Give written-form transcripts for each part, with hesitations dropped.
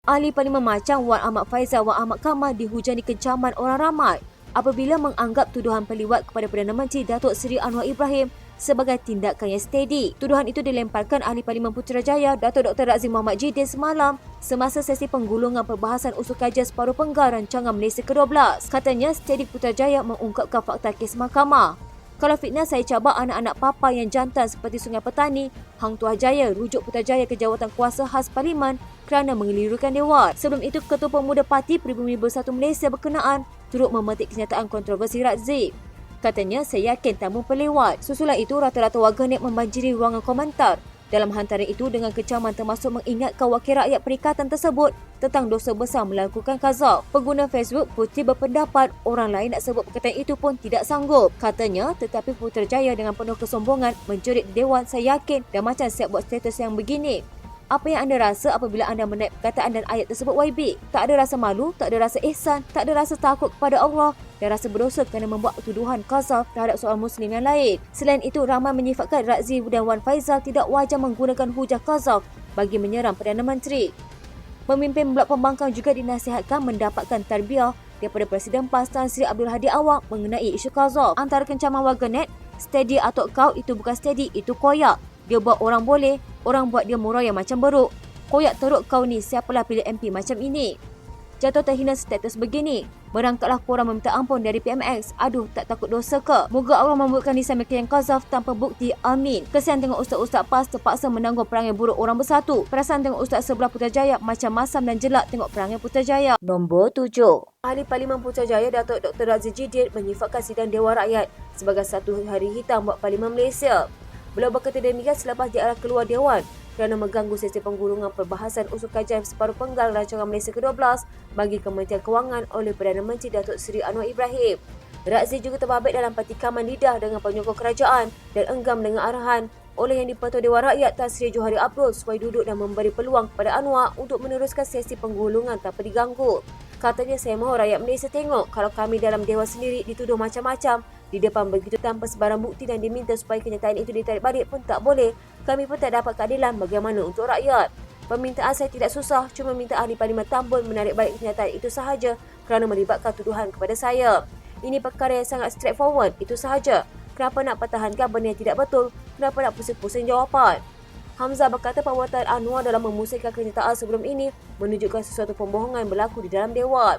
Ahli Parlimen macam Wan Ahmad Faizal Wan Ahmad Kamal dihujani kecaman orang ramai apabila menganggap tuduhan perlibat kepada Perdana Menteri Datuk Seri Anwar Ibrahim sebagai tindakan yang steady. Tuduhan itu dilemparkan Ahli Parlimen Putrajaya Datuk Dr. Razif Muhammad Jidin semalam semasa sesi penggulungan perbahasan usul kajian separuh penggal rancangan Malaysia ke-12. Katanya, steady Putrajaya mengungkapkan fakta kes mahkamah. Kalau fitnah saya cabar anak-anak papa yang jantan seperti Sungai Petani, Hang Tuah Jaya rujuk Putrajaya ke jawatan kuasa khas Parlimen kerana mengelirukan Dewan. Sebelum itu, Ketua Pemuda Parti Pribumi Bersatu Malaysia berkenaan turut memetik kenyataan kontroversi Razif. Katanya, saya yakin tamu pelewat. Susulan itu, rata-rata warganet membanjiri ruangan komentar. Dalam hantaran itu dengan kecaman termasuk mengingatkan wakil rakyat perikatan tersebut tentang dosa besar melakukan qazaf. Pengguna Facebook Putri berpendapat orang lain nak sebut perkataan itu pun tidak sanggup. Katanya, tetapi Putrajaya dengan penuh kesombongan menjerit di Dewan, saya yakin dan macam siap buat status yang begini. Apa yang anda rasa apabila anda menaik perkataan dan ayat tersebut YB? Tak ada rasa malu, tak ada rasa ihsan, tak ada rasa takut kepada Allah dan rasa berdosa kerana membuat tuduhan qazaf terhadap seorang Muslim yang lain. Selain itu, ramai menyifatkan Razif dan Wan Faizal tidak wajar menggunakan hujah qazaf bagi menyerang Perdana Menteri. Pemimpin Blok Pembangkang juga dinasihatkan mendapatkan tarbiyah daripada Presiden PAS Tan Sri Abdul Hadi Awang mengenai isu qazaf. Antara kencaman warganet, steady atau kau itu bukan steady, itu koyak. Dia buat orang boleh, orang buat dia murah yang macam beruk. Koyak teruk kau ni, siapalah pilih MP macam ini. Jatuh terhina status begini. Berangkatlah korang meminta ampun dari PMX. Aduh, tak takut dosa ke? Moga Allah membuatkan lisan mereka yang qazaf tanpa bukti. Amin. Kesian tengok ustaz-ustaz PAS terpaksa menanggung perangai buruk orang bersatu. Perasaan tengok ustaz sebelah Putrajaya macam masam dan jelak tengok perangai Putrajaya. Nombor 7. Ahli Parlimen Putrajaya Datuk Dr. Razif Jidin menyifatkan sidang Dewan Rakyat sebagai satu hari hitam buat Parlimen Malaysia. Beliau berkata demikian selepas diarah keluar Dewan kerana mengganggu sesi penggulungan perbahasan usul kajian separuh penggal rancangan Malaysia ke-12 bagi Kementerian Kewangan oleh Perdana Menteri Datuk Seri Anwar Ibrahim. Razif juga terbabit dalam petikaman lidah dengan penyokong kerajaan dan enggam dengan arahan oleh Yang di-Pertua Dewan Rakyat Tan Sri Johari Abdul supaya duduk dan memberi peluang kepada Anwar untuk meneruskan sesi penggulungan tanpa diganggu. Katanya, saya mahu rakyat Malaysia tengok kalau kami dalam Dewan sendiri dituduh macam-macam di depan begitu tanpa sebarang bukti dan diminta supaya kenyataan itu ditarik balik pun tak boleh. Kami pun tak dapat keadilan bagaimana untuk rakyat. Permintaan saya tidak susah, cuma minta Ahli Parlimen Tambun menarik balik kenyataan itu sahaja kerana melibatkan tuduhan kepada saya. Ini perkara yang sangat straightforward, itu sahaja. Kenapa nak pertahankan benda yang tidak betul? Kenapa nak pusing-pusing jawapan? Hamzah berkata perbuatan Anwar dalam memusingkan kenyataan sebelum ini menunjukkan sesuatu pembohongan berlaku di dalam Dewan.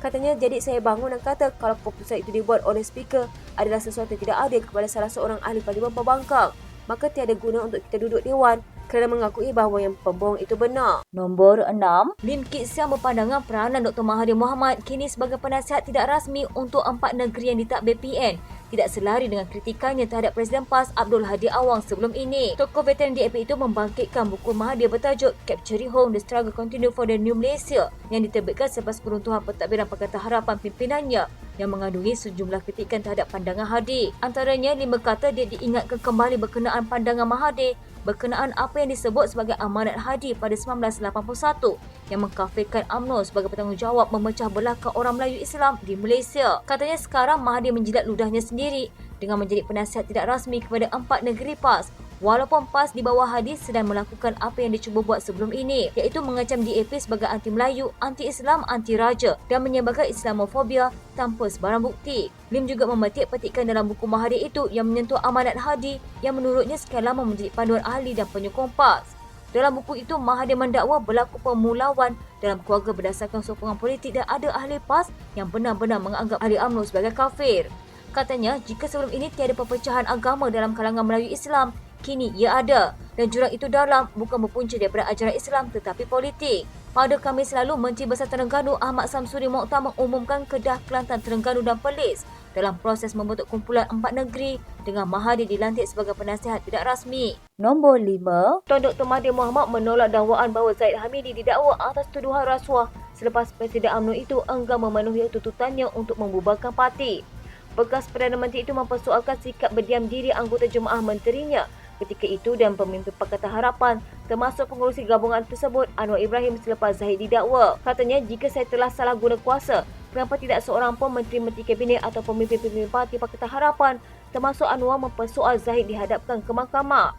Katanya, jadi saya bangun dan kata kalau keputusan itu dibuat oleh speaker adalah sesuatu yang tidak adil kepada salah seorang ahli Parlimen Pembangkang, maka tiada guna untuk kita duduk Dewan kerana mengakui bahawa yang pembohong itu benar. Nombor 6. Lim Kit Siang berpandangan peranan Dr. Mahathir Mohamad kini sebagai penasihat tidak rasmi untuk 4 negeri yang ditadbir PN tidak selari dengan kritikannya terhadap Presiden PAS Abdul Hadi Awang sebelum ini. Tokoh veteran DAP itu membangkitkan buku Mahathir bertajuk Capturing Home, The Struggle Continue for the New Malaysia yang diterbitkan selepas peruntuhan pentadbiran Pakatan Harapan pimpinannya yang mengandungi sejumlah kritikan terhadap pandangan Hadi. Antaranya, Lim berkata dia diingatkan kembali berkenaan pandangan Mahathir berkenaan apa yang disebut sebagai amanat Hadi pada 1981 yang mengkafirkan UMNO sebagai bertanggungjawab memecah belahkan orang Melayu Islam di Malaysia. Katanya sekarang Mahathir menjilat ludahnya sendiri dengan menjadi penasihat tidak rasmi kepada 4 negeri PAS. Walaupun PAS di bawah Hadi sedang melakukan apa yang dicuba buat sebelum ini, iaitu mengacam DAP sebagai anti-Melayu, anti-Islam, anti-Raja dan menyebarkan Islamofobia tanpa sebarang bukti. Lim juga memetik petikan dalam buku Mahathir itu yang menyentuh amanat Hadi yang menurutnya sekian lama menjadi panduan ahli dan penyokong PAS. Dalam buku itu, Mahathir mendakwa berlaku pemulawan dalam keluarga berdasarkan sokongan politik dan ada ahli PAS yang benar-benar menganggap ahli UMNO sebagai kafir. Katanya, jika sebelum ini tiada perpecahan agama dalam kalangan Melayu Islam, kini ia ada dan jurang itu dalam bukan berpunca daripada ajaran Islam tetapi politik. Pada Khamis lalu, Menteri Besar Terengganu Ahmad Samsuri Mokhtar mengumumkan Kedah, Kelantan, Terengganu dan Perlis dalam proses membentuk kumpulan 4 negeri dengan Mahathir dilantik sebagai penasihat tidak rasmi. Nombor 5. Tuan Dr. Mahathir Mohamad menolak dakwaan bahawa Zahid Hamidi didakwa atas tuduhan rasuah selepas Presiden UMNO itu enggan memenuhi tuntutannya untuk membubarkan parti. Bekas Perdana Menteri itu mempersoalkan sikap berdiam diri anggota jemaah menterinya ketika itu dan pemimpin Pakatan Harapan termasuk pengurusi gabungan tersebut Anwar Ibrahim selepas Zahid didakwa. Katanya, jika saya telah salah guna kuasa, kenapa tidak seorang pun menteri-menteri kabinet atau pemimpin-pemimpin parti Pakatan Harapan termasuk Anwar mempersoal Zahid dihadapkan ke mahkamah.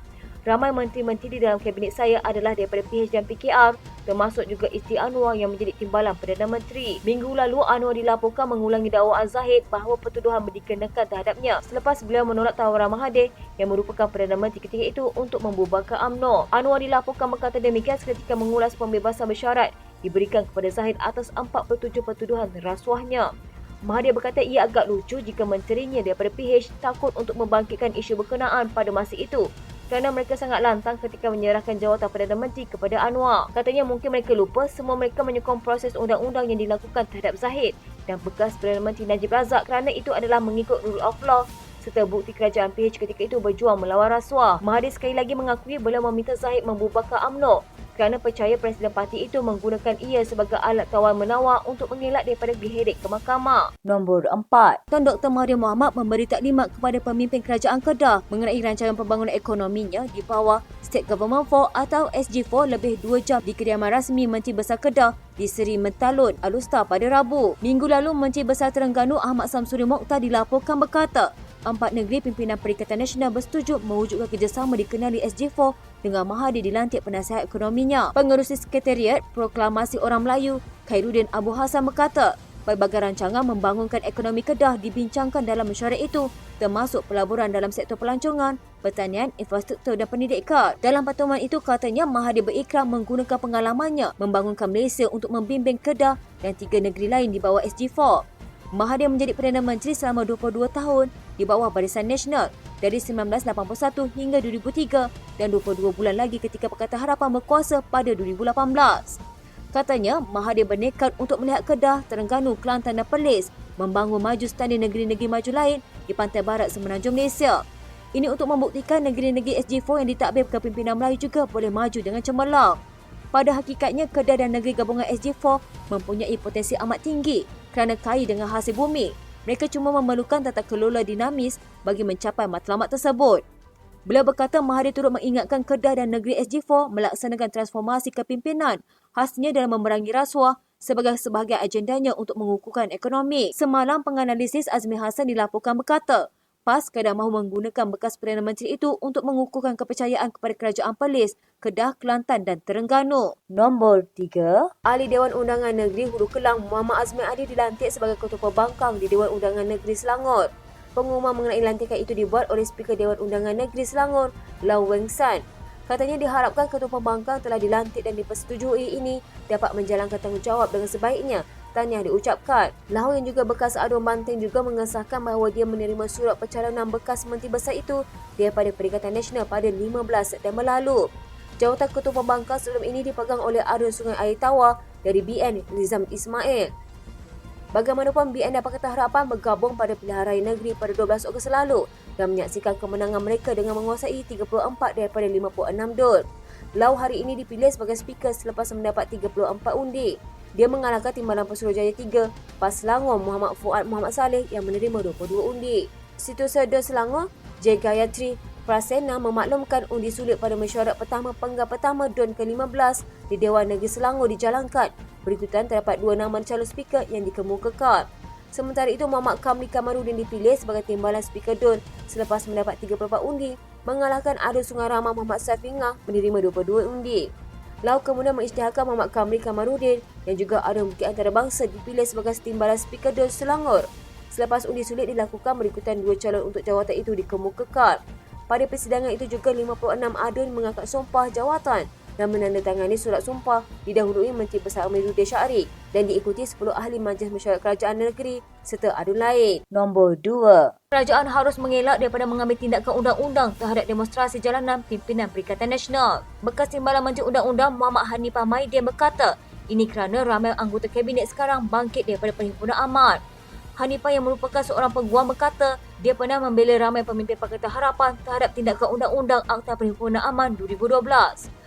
Ramai menteri-menteri di dalam kabinet saya adalah daripada PH dan PKR, termasuk juga isteri Anwar yang menjadi timbalan Perdana Menteri. Minggu lalu, Anwar dilaporkan mengulangi dakwaan Zahid bahawa pertuduhan dikenakan terhadapnya selepas beliau menolak tawaran Mahathir yang merupakan Perdana Menteri ketika itu untuk membubarkan UMNO. Anwar dilaporkan berkata demikian seketika mengulas pembebasan bersyarat diberikan kepada Zahid atas 47 pertuduhan rasuahnya. Mahathir berkata ia agak lucu jika menterinya daripada PH takut untuk membangkitkan isu berkenaan pada masa itu kerana mereka sangat lantang ketika menyerahkan jawatan Perdana Menteri kepada Anwar. Katanya mungkin mereka lupa semua mereka menyokong proses undang-undang yang dilakukan terhadap Zahid dan bekas Perdana Menteri Najib Razak kerana itu adalah mengikut rule of law serta bukti kerajaan PH ketika itu berjuang melawan rasuah. Mahathir sekali lagi mengakui beliau meminta Zahid membubarkan UMNO kerana percaya Presiden Parti itu menggunakan ia sebagai alat tawar-menawar untuk mengelak daripada diheret ke mahkamah. Nombor 4. Tuan Dr. Mahathir Mohamad memberi taklimat kepada pemimpin kerajaan Kedah mengenai rancangan pembangunan ekonominya di bawah State Government 4 atau SG4 lebih 2 jam di kediaman rasmi Menteri Besar Kedah di Seri Mentalun, Alustar pada Rabu. Minggu lalu, Menteri Besar Terengganu Ahmad Samsuri Mokhtar dilaporkan berkata, 4 negeri pimpinan Perikatan Nasional bersetuju mewujudkan kerjasama dikenali SG4 dengan Mahathir dilantik penasihat ekonominya. Pengerusi Sekretariat Proklamasi Orang Melayu, Khairuddin Abu Hassan berkata, pelbagai rancangan membangunkan ekonomi Kedah dibincangkan dalam mesyuarat itu, termasuk pelaburan dalam sektor pelancongan, pertanian, infrastruktur dan pendidikan. Dalam pertemuan itu, katanya Mahathir berikrar menggunakan pengalamannya membangunkan Malaysia untuk membimbing Kedah dan 3 negeri lain di bawah SG4. Mahathir menjadi Perdana Menteri selama 22 tahun di bawah Barisan Nasional dari 1981 hingga 2003 dan 22 bulan lagi ketika Pakatan Harapan berkuasa pada 2018. Katanya, Mahathir bernekat untuk melihat Kedah, Terengganu, Kelantan dan Perlis membangun maju standard negeri-negeri maju lain di pantai barat semenanjung Malaysia. Ini untuk membuktikan negeri-negeri SG4 yang ditadbir kepimpinan Melayu juga boleh maju dengan cemerlang. Pada hakikatnya, Kedah dan negeri gabungan SG4 mempunyai potensi amat tinggi kerana kaya dengan hasil bumi. Mereka cuma memerlukan tata kelola dinamis bagi mencapai matlamat tersebut. Beliau berkata Mahathir turut mengingatkan Kedah dan negeri SG4 melaksanakan transformasi kepimpinan khasnya dalam memerangi rasuah sebagai sebahagian agendanya untuk mengukuhkan ekonomi. Semalam, penganalisis Azmi Hassan dilaporkan berkata, PAS kadang mahu menggunakan bekas Perdana Menteri itu untuk mengukuhkan kepercayaan kepada kerajaan Perlis, Kedah, Kelantan dan Terengganu. Nombor 3. Ahli Dewan Undangan Negeri Hulu Kelang Muhammad Azmi Ali dilantik sebagai Ketua Pembangkang di Dewan Undangan Negeri Selangor. Pengumuman mengenai lantikan itu dibuat oleh Speaker Dewan Undangan Negeri Selangor, Lau Weng San. Katanya diharapkan Ketua Pembangkang telah dilantik dan dipersetujui ini dapat menjalankan tanggungjawab dengan sebaiknya. Tahniah diucapkan. Lau yang juga bekas Aduan Banteng juga mengesahkan bahawa dia menerima surat pencalonan bekas Menteri Besar itu daripada Perikatan Nasional pada 15 September lalu. Jawatan Ketua Pembangkang sebelum ini dipegang oleh Aduan Sungai Air Tawar dari BN Nizam Ismail. Bagaimanapun, BN dan Pakatan Harapan bergabung pada pilihan raya negeri pada 12 Ogos lalu dan menyaksikan kemenangan mereka dengan menguasai 34 daripada 56 dun. Lau hari ini dipilih sebagai speaker selepas mendapat 34 undi. Dia mengalahkan timbalan Pesuruhjaya 3, PAS Selangor Muhammad Fuad Muhammad Saleh yang menerima 22 undi. Setiausaha DON Selangor, J. Gayatri Prasena memaklumkan undi sulit pada mesyuarat pertama penggal pertama DON ke-15 di Dewan Negeri Selangor dijalankan. Berikutan terdapat 2 nama calon speaker yang dikemukakan. Sementara itu, Muhammad Kamli Kamarudin dipilih sebagai timbalan speaker DON selepas mendapat 34 undi, mengalahkan Aduan Sungai Ramah Muhammad Safingah menerima 22 undi. Lau kemudian mengisytiharkan Muhammad Kamli Kamarudin yang juga Aduan Bukit Antarabangsa dipilih sebagai timbalan speaker DON Selangor. Selepas undi sulit dilakukan, berikutan 2 calon untuk jawatan itu dikemukakan. Pada persidangan itu juga 56 aduan mengangkat sumpah jawatan dan menandatangani surat sumpah didahului Menteri Besar Amiruddin Syari dan diikuti 10 ahli Majlis Mesyuarat Kerajaan Negeri serta aduan lain. Nombor 2. Kerajaan harus mengelak daripada mengambil tindakan undang-undang terhadap demonstrasi jalanan pimpinan Perikatan Nasional. Bekas Timbalan Menteri Undang-Undang Muhammad Hanifah Maidin berkata, ini kerana ramai anggota kabinet sekarang bangkit daripada perhimpunan amat. Hanifah yang merupakan seorang peguam berkata, dia pernah membela ramai pemimpin Pakatan Harapan terhadap tindakan undang-undang Akta Perhimpunan Aman 2012.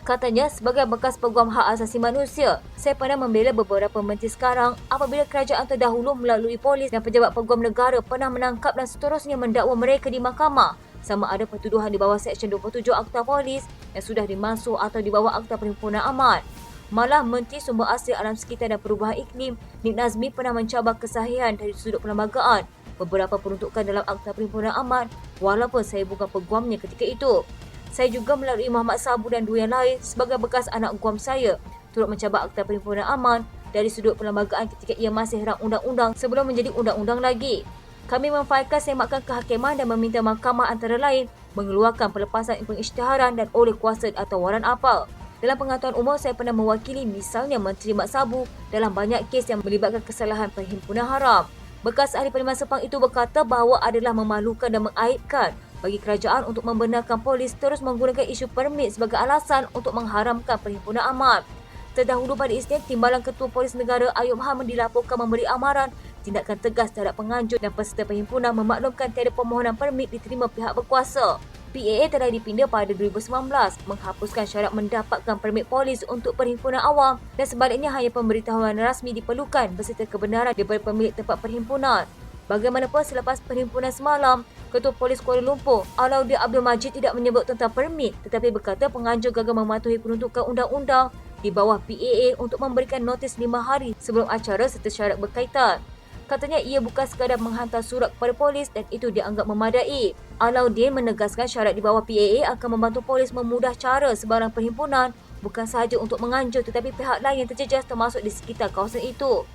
Katanya, sebagai bekas peguam hak asasi manusia, saya pernah membela beberapa menteri sekarang apabila kerajaan terdahulu melalui polis dan pejabat peguam negara pernah menangkap dan seterusnya mendakwa mereka di mahkamah sama ada pertuduhan di bawah Seksyen 27 Akta Polis yang sudah dimasuk atau di bawah Akta Perhimpunan Aman. Malah Menteri Sumber Asli Alam Sekitar dan Perubahan Iklim Nik Nazmi pernah mencabar kesahihan dari sudut perlembagaan beberapa peruntukan dalam Akta Perhimpunan Aman walaupun saya bukan peguamnya ketika itu. Saya juga melalui Muhammad Sabu dan dua yang lain sebagai bekas anak guam saya turut mencabar Akta Perhimpunan Aman dari sudut perlembagaan ketika ia masih rang undang-undang sebelum menjadi undang-undang lagi. Kami memfailkan semakan kehakiman dan meminta mahkamah antara lain mengeluarkan pelepasan pengisytiharan dan oleh kuasa atau waran apel. Dalam pengetahuan umum, saya pernah mewakili misalnya Menteri Mat Sabu dalam banyak kes yang melibatkan kesalahan perhimpunan haram. Bekas ahli Parlimen Sepang itu berkata bahawa adalah memalukan dan mengaibkan bagi kerajaan untuk membenarkan polis terus menggunakan isu permit sebagai alasan untuk mengharamkan perhimpunan aman. Terdahulu pada Isnin, Timbalan Ketua Polis Negara Ayub Hamid dilaporkan memberi amaran tindakan tegas terhadap penganjur dan peserta perhimpunan memaklumkan tiada permohonan permit diterima pihak berkuasa. PAA telah dipinda pada 2019 menghapuskan syarat mendapatkan permit polis untuk perhimpunan awam dan sebaliknya hanya pemberitahuan rasmi diperlukan beserta kebenaran daripada pemilik tempat perhimpunan. Bagaimanapun selepas perhimpunan semalam, Ketua Polis Kuala Lumpur, Alauddin Abdul Majid tidak menyebut tentang permit tetapi berkata penganjur gagal mematuhi peruntukan undang-undang di bawah PAA untuk memberikan notis 5 hari sebelum acara serta syarat berkaitan. Katanya ia bukan sekadar menghantar surat kepada polis dan itu dianggap memadai. Alauddin menegaskan syarat di bawah PAA akan membantu polis memudah cara sebarang perhimpunan bukan sahaja untuk menganjur tetapi pihak lain yang terjejas termasuk di sekitar kawasan itu.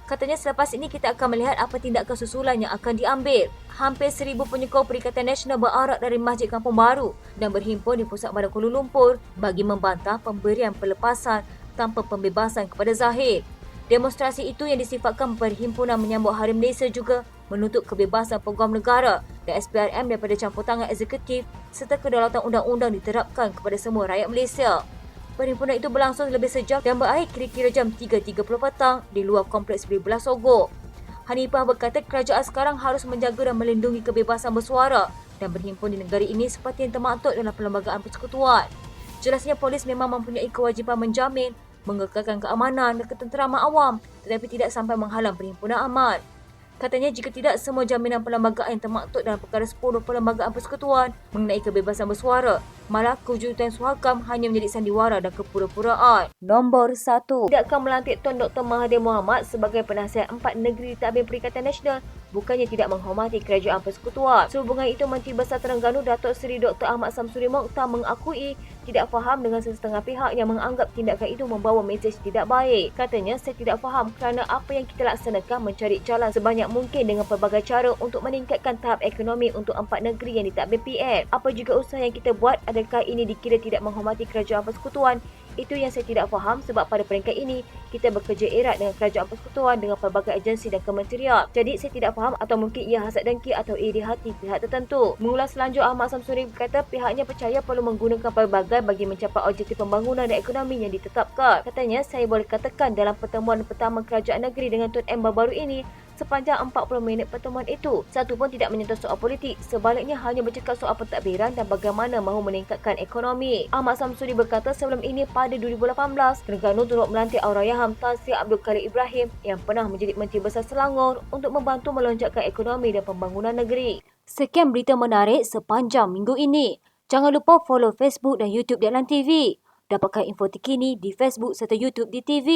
Katanya selepas ini kita akan melihat apa tindakan susulan yang akan diambil. Hampir 1,000 penyokong Perikatan Nasional berarak dari Masjid Kampung Baru dan berhimpun di pusat badan Kuala Lumpur bagi membantah pemberian pelepasan tanpa pembebasan kepada Zahid. Demonstrasi itu yang disifatkan perhimpunan menyambut Hari Malaysia juga menuntut kebebasan peguam negara dan SPRM daripada campur tangan eksekutif serta kedaulatan undang-undang diterapkan kepada semua rakyat Malaysia. Perhimpunan itu berlangsung lebih sejam dan berakhir kira-kira jam 3.30 petang di luar Kompleks Beli Belah Sogor. Hanifah berkata kerajaan sekarang harus menjaga dan melindungi kebebasan bersuara dan berhimpun di negara ini seperti yang termaktub dalam Perlembagaan Persekutuan. Jelasnya polis memang mempunyai kewajipan menjamin mengekalkan keamanan dan ketenteraman awam tetapi tidak sampai menghalang perhimpunan aman. Katanya jika tidak, semua jaminan perlembagaan yang termaktub dalam perkara 10 Perlembagaan Persekutuan mengenai kebebasan bersuara, malah kewujudan Suhakam hanya menjadi sandiwara dan kepura-puraan. Nombor 1. Tidakkah melantik Tun Dr. Mahathir Mohamad sebagai penasihat 4 negeri di Tadbir Perikatan Nasional bukannya tidak menghormati kerajaan persekutuan. Sehubungan itu, Menteri Besar Terengganu Datuk Seri Dr. Ahmad Samsuri Mokhtar mengakui tidak faham dengan setengah pihak yang menganggap tindakan itu membawa mesej tidak baik. Katanya, saya tidak faham kerana apa yang kita laksanakan mencari jalan sebanyak mungkin dengan pelbagai cara untuk meningkatkan tahap ekonomi untuk 4 negeri yang ditadbir PM. Apa juga usaha yang kita buat, adakah ini dikira tidak menghormati kerajaan persekutuan? Itu yang saya tidak faham sebab pada peringkat ini kita bekerja erat dengan kerajaan persekutuan dengan pelbagai agensi dan kementerian. Jadi saya tidak faham atau mungkin ia hasad dengki atau iri hati pihak tertentu. Mengulas selanjut, Ahmad Samsuri berkata pihaknya percaya perlu menggunakan pelbagai bagi mencapai objektif pembangunan dan ekonomi yang ditetapkan. Katanya saya boleh katakan dalam pertemuan pertama kerajaan negeri dengan Tun M baru-baru ini, sepanjang 40 minit pertemuan itu, satu pun tidak menyentuh soal politik. Sebaliknya hanya bercakap soal pentadbiran dan bagaimana mahu meningkatkan ekonomi. Ahmad Samsuri berkata sebelum ini pada 2018, Terengganu turut melantik Aurayaham Tan Sri Abdul Khalid Ibrahim yang pernah menjadi Menteri Besar Selangor untuk membantu melonjakkan ekonomi dan pembangunan negeri. Sekian berita menarik sepanjang minggu ini. Jangan lupa follow Facebook dan YouTube Deadline TV. Dapatkan info terkini di Facebook serta YouTube di TV.